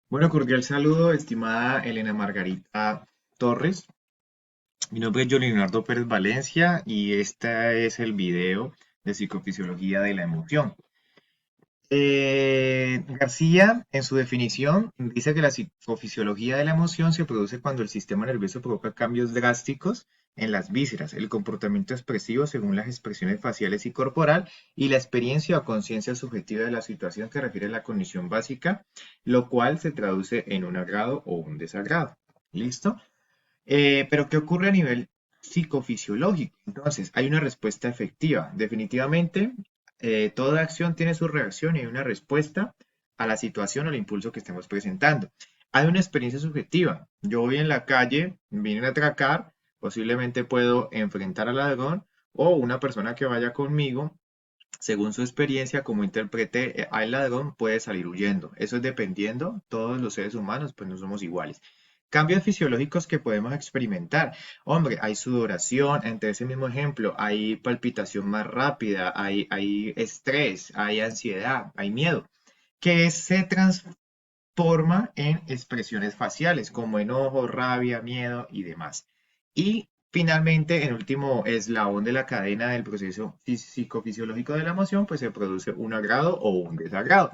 Bueno, cordial saludo, estimada Elena Margarita Torres. Mi nombre es John Leonardo Pérez Valencia y este es el video de psicofisiología de la emoción. García, en su definición, dice que la psicofisiología de la emoción se produce cuando el sistema nervioso provoca cambios drásticos en las vísceras, el comportamiento expresivo según las expresiones faciales y corporal, y la experiencia o conciencia subjetiva de la situación que refiere a la condición básica, lo cual se traduce en un agrado o un desagrado. ¿Listo? Pero ¿qué ocurre a nivel psicofisiológico? Entonces, hay una respuesta efectiva. Definitivamente, toda acción tiene su reacción y hay una respuesta a la situación o al impulso que estemos presentando. Hay una experiencia subjetiva. Yo voy en la calle, vienen a atracar, posiblemente puedo enfrentar al ladrón o una persona que vaya conmigo, según su experiencia, como interprete al ladrón, puede salir huyendo. Eso es dependiendo, todos los seres humanos pues no somos iguales. Cambios fisiológicos que podemos experimentar. Hombre, hay sudoración, entre ese mismo ejemplo, hay palpitación más rápida, hay estrés, hay ansiedad, hay miedo, que se transforma en expresiones faciales como enojo, rabia, miedo y demás. Y finalmente, en último eslabón de la cadena del proceso psicofisiológico de la emoción, pues se produce un agrado o un desagrado.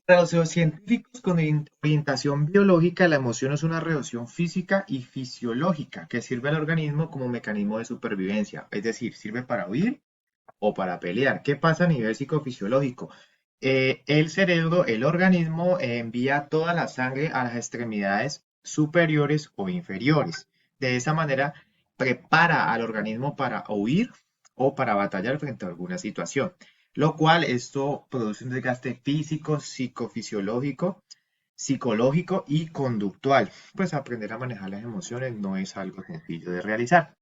Para los científicos con orientación biológica, la emoción es una reacción física y fisiológica que sirve al organismo como mecanismo de supervivencia, es decir, sirve para huir o para pelear. ¿Qué pasa a nivel psicofisiológico? El cerebro, el organismo, envía toda la sangre a las extremidades superiores o inferiores. De esa manera, prepara al organismo para huir o para batallar frente a alguna situación, lo cual esto produce un desgaste físico, psicofisiológico, psicológico y conductual. Pues aprender a manejar las emociones no es algo sencillo de realizar.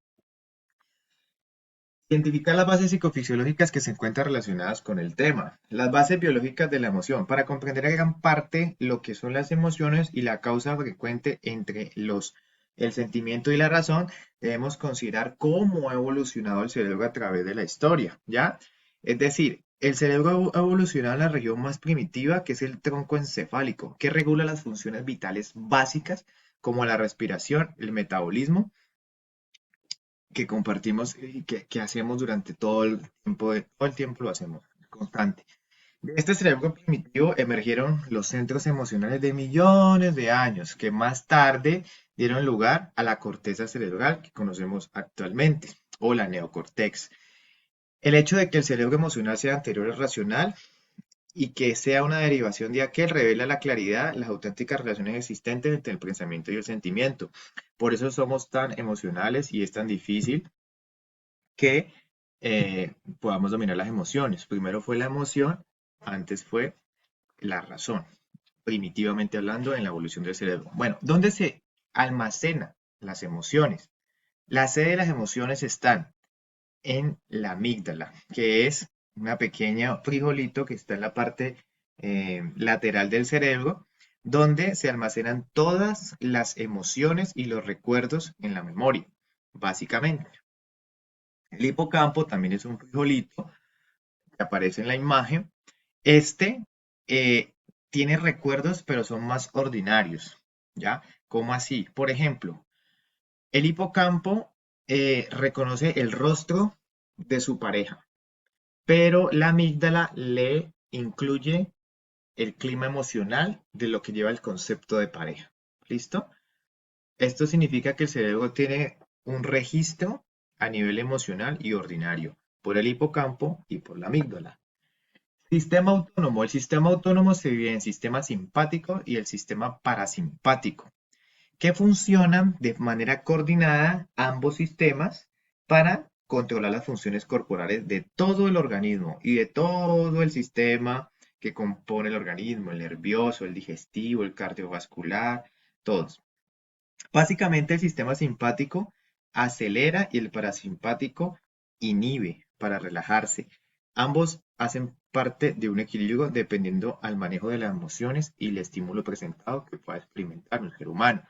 Identificar las bases psicofisiológicas que se encuentran relacionadas con el tema. Las bases biológicas de la emoción. Para comprender en gran parte lo que son las emociones y la causa frecuente entre el sentimiento y la razón, debemos considerar cómo ha evolucionado el cerebro a través de la historia, ¿ya? Es decir, el cerebro ha evolucionado en la región más primitiva, que es el tronco encefálico, que regula las funciones vitales básicas como la respiración, el metabolismo, que compartimos y que hacemos durante todo el tiempo lo hacemos, constante. De este cerebro primitivo emergieron los centros emocionales de millones de años, que más tarde dieron lugar a la corteza cerebral que conocemos actualmente, o la neocortex. El hecho de que el cerebro emocional sea anterior al racional y que sea una derivación de aquel revela la claridad, las auténticas relaciones existentes entre el pensamiento y el sentimiento. Por eso somos tan emocionales y es tan difícil que podamos dominar las emociones. Primero fue la emoción, antes fue la razón, primitivamente hablando en la evolución del cerebro. Bueno, ¿dónde se almacenan las emociones? La sede de las emociones están en la amígdala, que es una pequeña frijolito que está en la parte lateral del cerebro, donde se almacenan todas las emociones y los recuerdos en la memoria, básicamente. El hipocampo también es un frijolito que aparece en la imagen. Este eh, tiene recuerdos, pero son más ordinarios, ¿ya? ¿Cómo así? Por ejemplo, el hipocampo reconoce el rostro de su pareja, pero la amígdala le incluye el clima emocional de lo que lleva el concepto de pareja. ¿Listo? Esto significa que el cerebro tiene un registro a nivel emocional y ordinario por el hipocampo y por la amígdala. Sistema autónomo. El sistema autónomo se divide en sistema simpático y el sistema parasimpático, que funcionan de manera coordinada ambos sistemas para controlar las funciones corporales de todo el organismo y de todo el sistema que compone el organismo, el nervioso, el digestivo, el cardiovascular, todos. Básicamente el sistema simpático acelera y el parasimpático inhibe para relajarse. Ambos hacen parte de un equilibrio dependiendo al manejo de las emociones y el estímulo presentado que pueda experimentar un ser humano.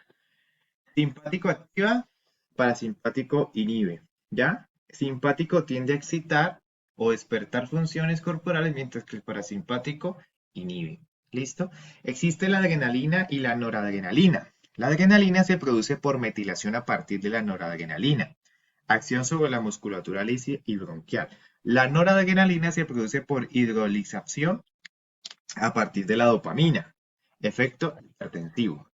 Simpático activa, parasimpático inhibe, ¿ya? Simpático tiende a excitar o despertar funciones corporales, mientras que el parasimpático inhibe. ¿Listo? Existe la adrenalina y la noradrenalina. La adrenalina se produce por metilación a partir de la noradrenalina. Acción sobre la musculatura lisa y bronquial. La noradrenalina se produce por hidrolización a partir de la dopamina. Efecto hipertensivo.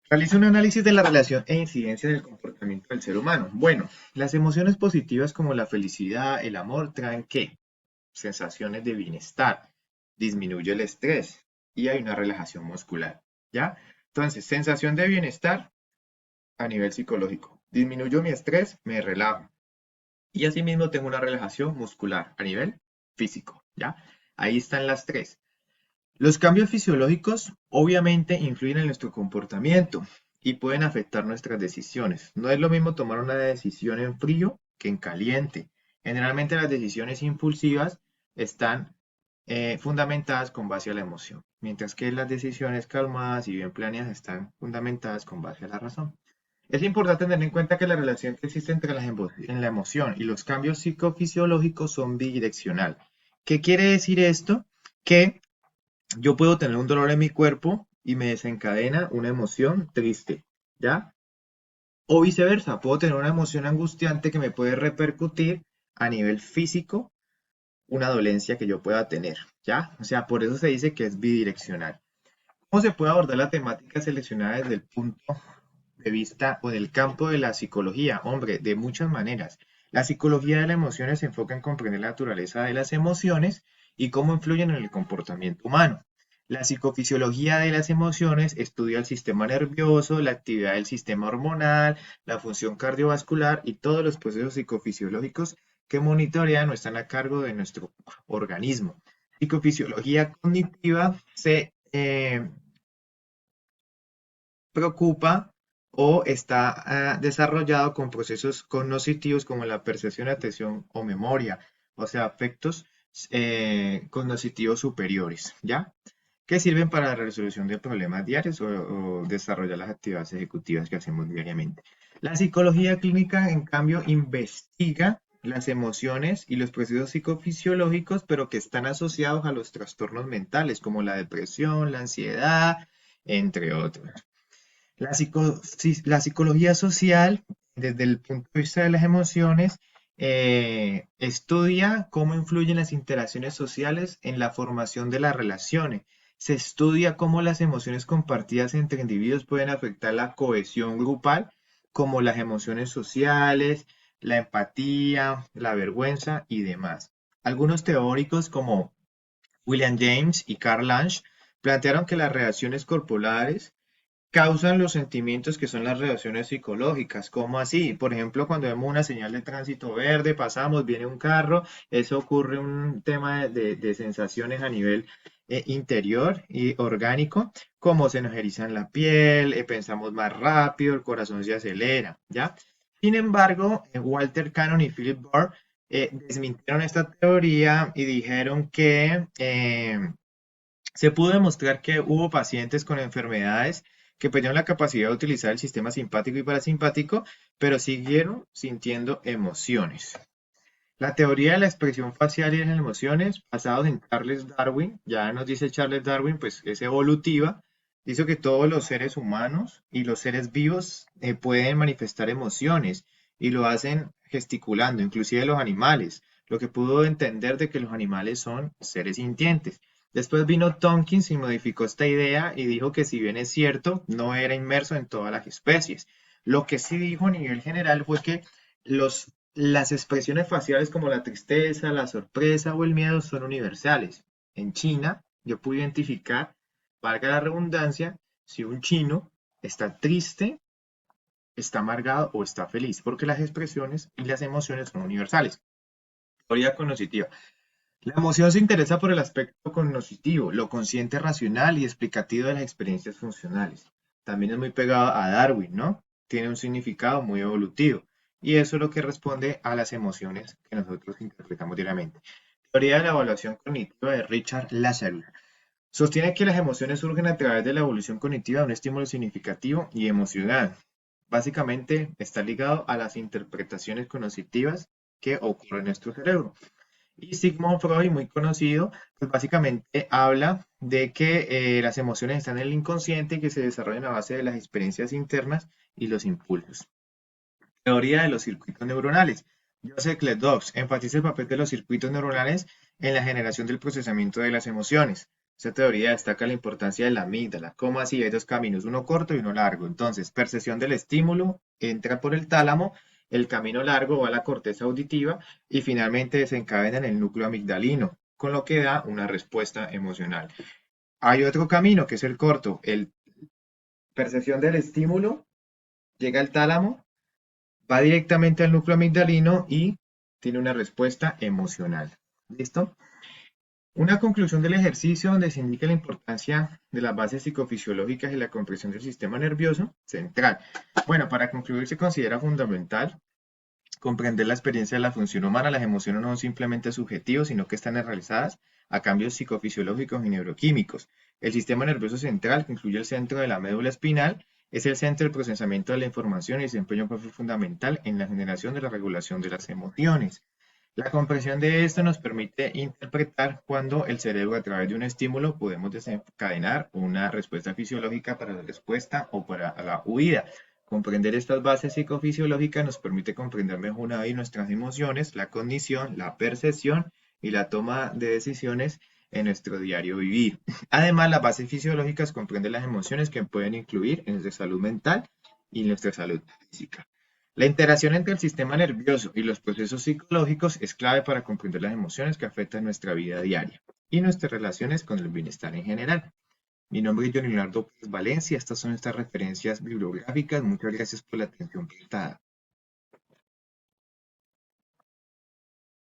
Realiza un análisis de la relación e incidencia del comportamiento del ser humano. Bueno, las emociones positivas como la felicidad, el amor, traen ¿qué? Sensaciones de bienestar, disminuye el estrés y hay una relajación muscular, ¿ya? Entonces, sensación de bienestar a nivel psicológico. Disminuyo mi estrés, me relajo. Y asimismo tengo una relajación muscular a nivel físico, ¿ya? Ahí están las tres. Los cambios fisiológicos obviamente influyen en nuestro comportamiento y pueden afectar nuestras decisiones. No es lo mismo tomar una decisión en frío que en caliente. Generalmente las decisiones impulsivas están fundamentadas con base a la emoción, mientras que las decisiones calmadas y bien planeadas están fundamentadas con base a la razón. Es importante tener en cuenta que la relación que existe entre en la emoción y los cambios psicofisiológicos son bidireccional. ¿Qué quiere decir esto? Que yo puedo tener un dolor en mi cuerpo y me desencadena una emoción triste, ¿ya? O viceversa, puedo tener una emoción angustiante que me puede repercutir a nivel físico una dolencia que yo pueda tener, ¿ya? O sea, por eso se dice que es bidireccional. ¿Cómo se puede abordar la temática seleccionada desde el punto de vista o del campo de la psicología? Hombre, de muchas maneras. La psicología de las emociones se enfoca en comprender la naturaleza de las emociones y cómo influyen en el comportamiento humano. La psicofisiología de las emociones estudia el sistema nervioso, la actividad del sistema hormonal, la función cardiovascular y todos los procesos psicofisiológicos que monitorean o están a cargo de nuestro organismo. Psicofisiología cognitiva se preocupa o está desarrollado con procesos cognitivos como la percepción, atención o memoria, o sea, afectos cognitivos superiores, ¿ya? Que sirven para la resolución de problemas diarios o desarrollar las actividades ejecutivas que hacemos diariamente. La psicología clínica, en cambio, investiga las emociones y los procesos psicofisiológicos, pero que están asociados a los trastornos mentales, como la depresión, la ansiedad, entre otros. La psicología social, desde el punto de vista de las emociones, estudia cómo influyen las interacciones sociales en la formación de las relaciones. Se estudia cómo las emociones compartidas entre individuos pueden afectar la cohesión grupal, como las emociones sociales, la empatía, la vergüenza y demás. Algunos teóricos como William James y Carl Lange plantearon que las reacciones corporales causan los sentimientos que son las reacciones psicológicas. ¿Cómo así? Por ejemplo, cuando vemos una señal de tránsito verde, pasamos, viene un carro, eso ocurre un tema de sensaciones a nivel interior y orgánico, como se nos eriza en la piel, pensamos más rápido, el corazón se acelera, ¿ya? Sin embargo, Walter Cannon y Philip Bohr desmintieron esta teoría y dijeron que se pudo demostrar que hubo pacientes con enfermedades que perdieron la capacidad de utilizar el sistema simpático y parasimpático, pero siguieron sintiendo emociones. La teoría de la expresión facial y de las emociones, basados en Charles Darwin, ya nos dice Charles Darwin, pues es evolutiva, dice que todos los seres humanos y los seres vivos pueden manifestar emociones y lo hacen gesticulando, inclusive los animales, lo que pudo entender de que los animales son seres sintientes. Después vino Tompkins y modificó esta idea y dijo que si bien es cierto, no era inmerso en todas las especies. Lo que sí dijo a nivel general fue que las expresiones faciales como la tristeza, la sorpresa o el miedo son universales. En China, yo pude identificar, valga la redundancia, si un chino está triste, está amargado o está feliz, porque las expresiones y las emociones son universales. Teoría cognitiva. La emoción se interesa por el aspecto cognitivo, lo consciente racional y explicativo de las experiencias funcionales. También es muy pegado a Darwin, ¿no? Tiene un significado muy evolutivo. Y eso es lo que responde a las emociones que nosotros interpretamos diariamente. Teoría de la evaluación cognitiva de Richard Lazarus. Sostiene que las emociones surgen a través de la evolución cognitiva de un estímulo significativo y emocional. Básicamente está ligado a las interpretaciones cognitivas que ocurren en nuestro cerebro. Y Sigmund Freud, muy conocido, pues básicamente habla de que las emociones están en el inconsciente y que se desarrollan a base de las experiencias internas y los impulsos. Teoría de los circuitos neuronales. Joseph Cledoux enfatiza el papel de los circuitos neuronales en la generación del procesamiento de las emociones. Esta teoría destaca la importancia de la amígdala. ¿Cómo así? Hay dos caminos, uno corto y uno largo. Entonces, percepción del estímulo entra por el tálamo, el camino largo va a la corteza auditiva y finalmente desencadena en el núcleo amigdalino, con lo que da una respuesta emocional. Hay otro camino que es el corto, el percepción del estímulo llega al tálamo, va directamente al núcleo amigdalino y tiene una respuesta emocional. ¿Listo? Una conclusión del ejercicio donde se indica la importancia de las bases psicofisiológicas y la comprensión del sistema nervioso central. Bueno, para concluir se considera fundamental comprender la experiencia de la función humana. Las emociones no son simplemente subjetivos, sino que están realizadas a cambios psicofisiológicos y neuroquímicos. El sistema nervioso central, que incluye el centro de la médula espinal, es el centro del procesamiento de la información y desempeña un papel fundamental en la generación de la regulación de las emociones. La comprensión de esto nos permite interpretar cuando el cerebro a través de un estímulo podemos desencadenar una respuesta fisiológica para la respuesta o para la huida. Comprender estas bases psicofisiológicas nos permite comprender mejor una vez nuestras emociones, la cognición, la percepción y la toma de decisiones en nuestro diario vivir. Además, las bases fisiológicas comprenden las emociones que pueden incluir en nuestra salud mental y nuestra salud física. La interacción entre el sistema nervioso y los procesos psicológicos es clave para comprender las emociones que afectan nuestra vida diaria y nuestras relaciones con el bienestar en general. Mi nombre es John Leonardo Pérez Valencia. Estas son estas referencias bibliográficas. Muchas gracias por la atención prestada.